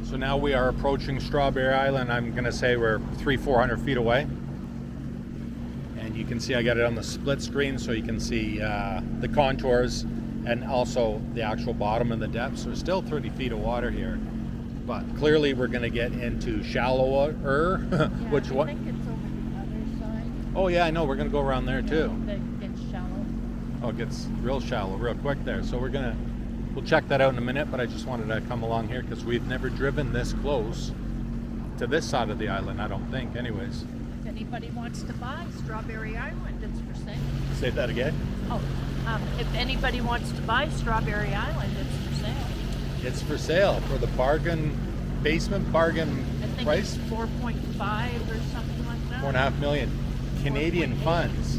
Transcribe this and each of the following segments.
So now we are approaching Strawberry Island. I'm gonna say we're 300-400 feet away. And you can see I got it on the split screen so you can see the contours and also the actual bottom and the depth. So there's still 30 feet of water here. But clearly we're gonna get into shallower, which what? I think it's over the other side. Oh yeah, I know, we're gonna go around there too. That gets shallow. Oh, it gets real shallow real quick there. So we'll check that out in a minute, but I just wanted to come along here because we've never driven this close to this side of the island, I don't think, anyways. If anybody wants to buy Strawberry Island, it's for sale. Say that again? Oh, if anybody wants to buy Strawberry Island, it's for sale. It's for sale for the basement bargain I think price. it's 4.5 or something like that. $4.5 million Canadian 4.8. funds.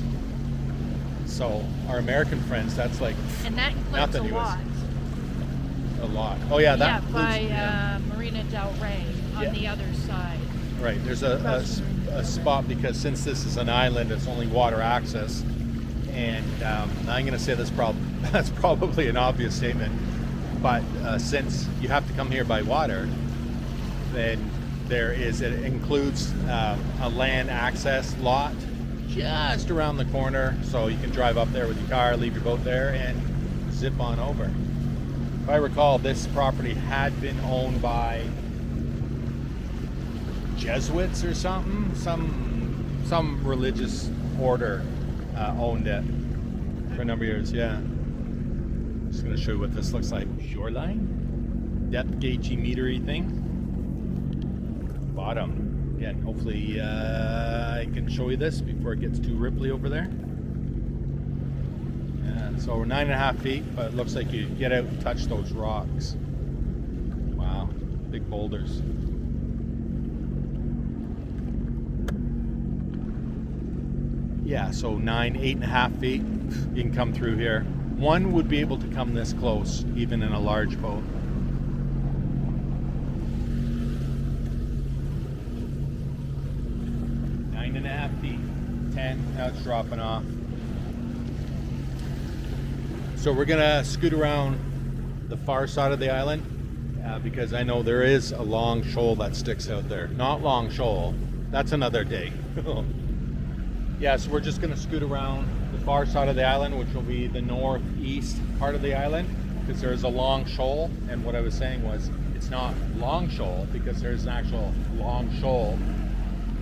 So our American friends, that's like And that includes nothing a to us. lot. A lot. Oh yeah, that includes, by Marina Del Rey on Yeah. the other side. right. There's a spot because since this is an island, it's only water access. And I'm going to say that's probably an obvious statement, but since you have to come here by water, then it includes a land access lot just around the corner, so you can drive up there with your car, leave your boat there, and zip on over. If I recall, this property had been owned by Jesuits or something, some religious order owned it for a number of years. Yeah, just gonna show you what this looks like. Shoreline Depth gaugey metery thing. Bottom again. Hopefully I can show you this before it gets too ripply over there. Yeah, so we're 9.5 feet, but it looks like you get out and touch those rocks. Wow, big boulders. Yeah, so 8.5 feet, you can come through here. One would be able to come this close, even in a large boat. Nine and a half feet, 10, now it's dropping off. So we're gonna scoot around the far side of the island because I know there is a long shoal that sticks out there. Not Long Shoal, that's another day. Yeah, so we're just going to scoot around the far side of the island, which will be the northeast part of the island, because there's a long shoal. And what I was saying was, it's not Long Shoal because there's an actual long shoal,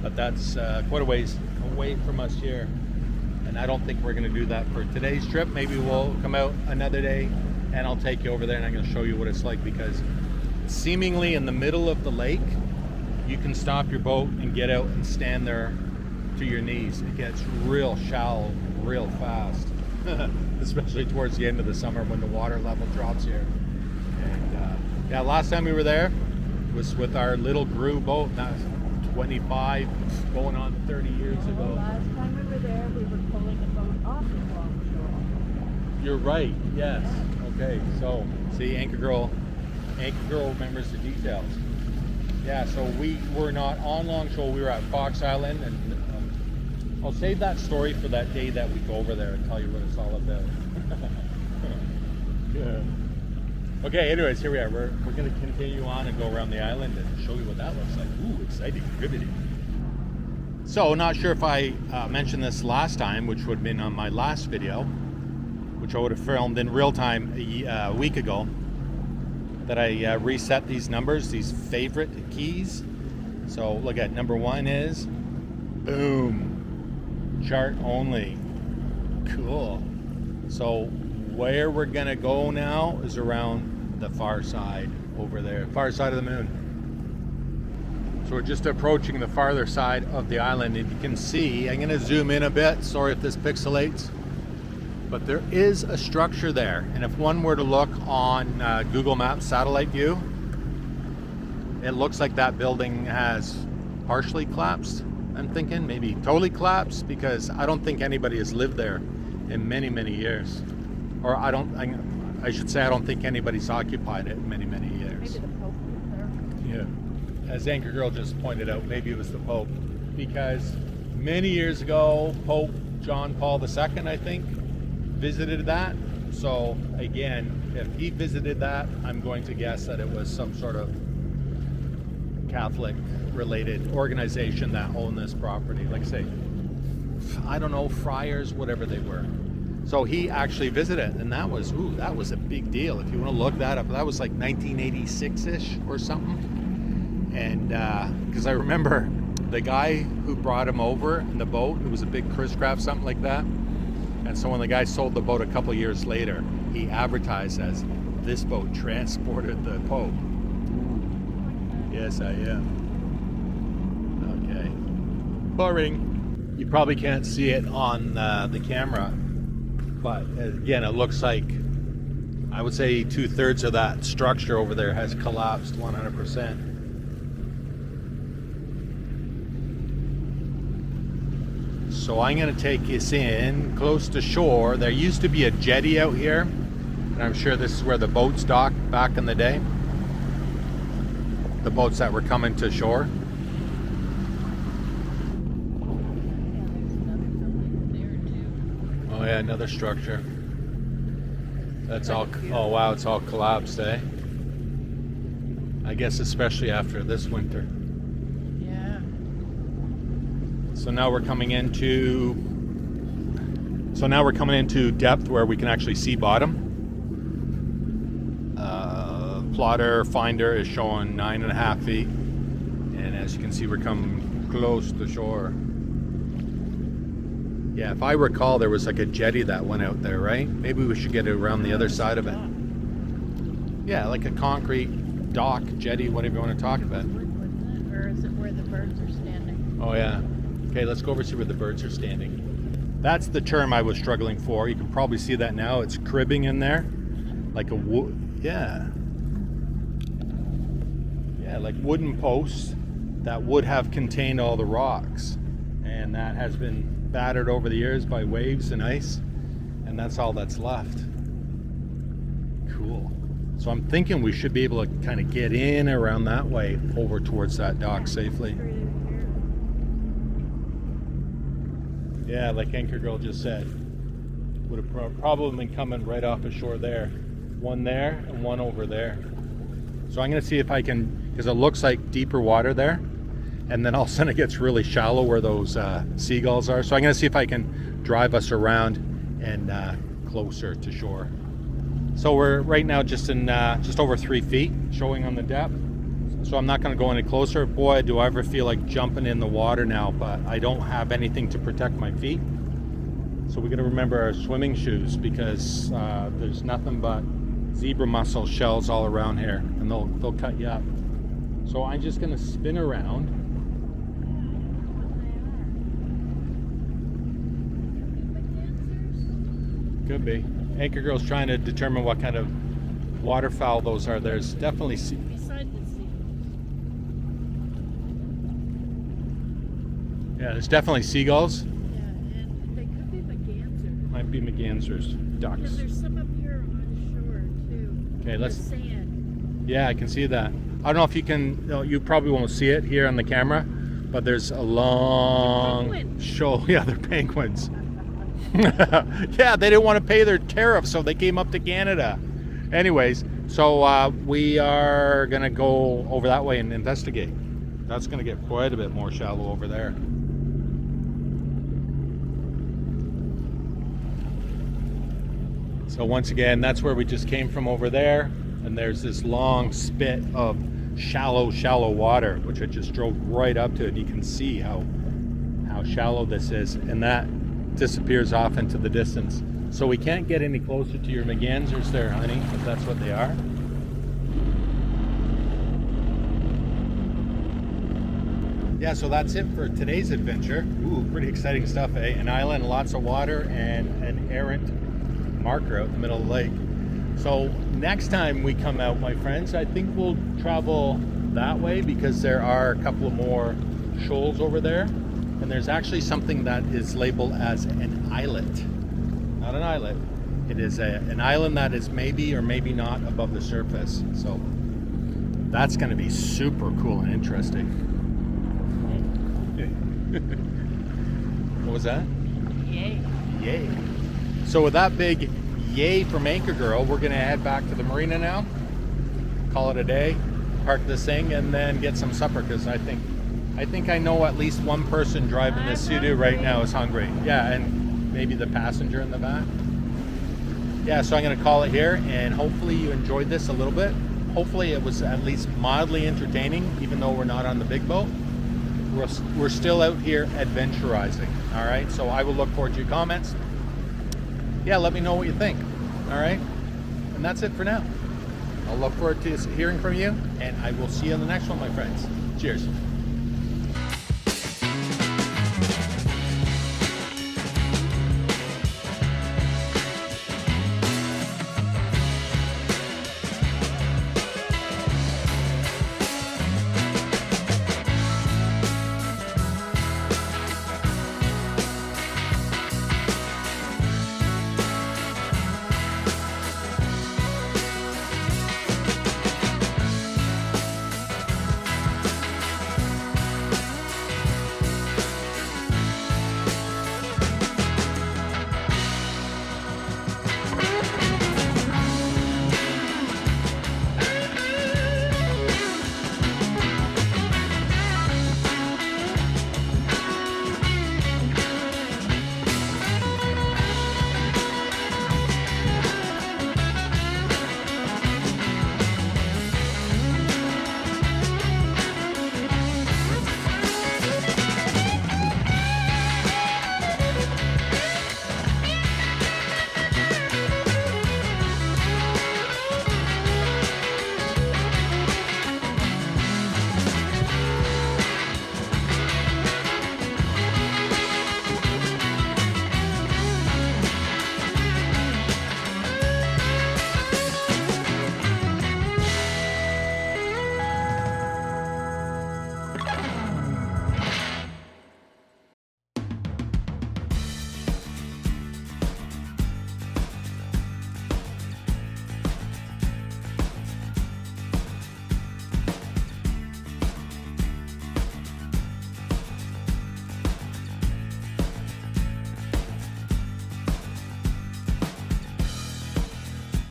but that's quite a ways away from us here. And I don't think we're going to do that for today's trip. Maybe we'll come out another day and I'll take you over there and I'm going to show you what it's like, because seemingly in the middle of the lake, you can stop your boat and get out and stand there to your knees. It gets real shallow real fast, especially towards the end of the summer when the water level drops here. And yeah, last time we were there was with our little Grew boat. That was 25 going on 30 years ago. Last time we were there, we were pulling a boat off the Long Shore. You're right, yes. Okay, so see, Anchor Girl remembers the details. Yeah, so we were not on Long Shoal, we were at Fox Island, and I'll save that story for that day that we go over there and tell you what it's all about. Yeah. Okay, anyways, here we are. We're going to continue on and go around the island and show you what that looks like. Ooh, exciting, riveting. So, not sure if I mentioned this last time, which would have been on my last video, which I would have filmed in real time a week ago, that I reset these numbers, these favorite keys. So, look at number 1 is, boom. Chart only. Cool. So where we're gonna go now is around the far side over there, far side of the moon. So we're just approaching the farther side of the island, and you can see, I'm gonna zoom in a bit, sorry if this pixelates, but there is a structure there. And if one were to look on Google Maps satellite view, it looks like that building has partially collapsed. I'm thinking maybe totally collapsed, because I don't think anybody has lived there in many, many years. Or I should say I don't think anybody's occupied it in many, many years. Maybe the Pope was there. Yeah. As Anchor Girl just pointed out, maybe it was the Pope, because many years ago, Pope John Paul II, I think, visited that. So again, if he visited that, I'm going to guess that it was some sort of Catholic related organization that owned this property. Like I say, I don't know, friars, whatever they were. So he actually visited, and that was a big deal. If you want to look that up, that was like 1986-ish or something. And because I remember the guy who brought him over in the boat, it was a big Chris Craft, something like that. And so when the guy sold the boat a couple years later, he advertised as, "This boat transported the Pope." Yes, I am. Okay. Boring. You probably can't see it on the camera, but again, it looks like, I would say 2/3 of that structure over there has collapsed 100%. So I'm going to take us in close to shore. There used to be a jetty out here, and I'm sure this is where the boats docked back in the day. The boats that were coming to shore. Oh yeah, another structure. That's all, oh wow, it's all collapsed, eh? I guess especially after this winter. Yeah. So now we're coming into depth where we can actually see bottom. Plotter finder is showing 9.5 feet, and as you can see, we're coming close to shore. Yeah, if I recall, there was like a jetty that went out there, right? Maybe we should get it around the other side of it. Yeah, like a concrete dock, jetty, whatever you want to talk about. Or is it where the birds are standing? Oh yeah. Okay, let's go over see where the birds are standing. That's the term I was struggling for. You can probably see that now. It's cribbing in there, like a wood. Yeah. Yeah, like wooden posts that would have contained all the rocks, and that has been battered over the years by waves and ice, and that's all that's left. Cool. So I'm thinking we should be able to kind of get in around that way over towards that dock safely. Yeah, like Anchor Girl just said, would have probably been coming right off the shore there. One there and one over there. So I'm going to see if I can, because it looks like deeper water there, and then all of a sudden it gets really shallow where those seagulls are. So I'm going to see if I can drive us around and closer to shore. So we're right now just in just over 3 feet, showing on the depth. So I'm not going to go any closer. Boy, do I ever feel like jumping in the water now, but I don't have anything to protect my feet. So we got to remember our swimming shoes, because there's nothing but zebra mussel shells all around here, and they'll cut you up. So I'm just going to spin around. Could be. Anchor Girl's trying to determine what kind of waterfowl those are. There's definitely Beside the sea. yeah, there's definitely seagulls. Yeah, and they could be mergansers. Might be mergansers, ducks. Because there's some up here on shore too. Okay, let's. The sand. Yeah, I can see that. I don't know if you can. No, you probably won't see it here on the camera, but there's a long shoal. Yeah, they're penguins. Yeah, they didn't want to pay their tariff, so they came up to Canada. Anyways, so we are gonna go over that way and investigate. That's gonna get quite a bit more shallow over there. So once again, that's where we just came from over there, and there's this long spit of shallow water, which I just drove right up to, and you can see how shallow this is, and that disappears off into the distance. So we can't get any closer to your mergansers there, honey, if that's what they are. Yeah, so that's it for today's adventure. Ooh, pretty exciting stuff, eh? An island, lots of water, and an errant marker out in the middle of the lake. So next time we come out, my friends, I think we'll travel that way, because there are a couple of more shoals over there. And there's actually something that is labeled as an islet. Not an islet. It is an island that is maybe or maybe not above the surface. So that's going to be super cool and interesting. What was that? Yay. Yay. So with that big yay from Anchor Girl, we're going to head back to the marina now. Call it a day. park this thing and then get some supper, because I think I know at least one person driving this Sea-Doo right now is hungry. Yeah, and maybe the passenger in the back. Yeah, so I'm going to call it here, and hopefully you enjoyed this a little bit. Hopefully it was at least mildly entertaining, even though we're not on the big boat. We're still out here adventurizing. All right, so I will look forward to your comments. Yeah, let me know what you think. All right, and that's it for now. I'll look forward to hearing from you, and I will see you in the next one, my friends. Cheers.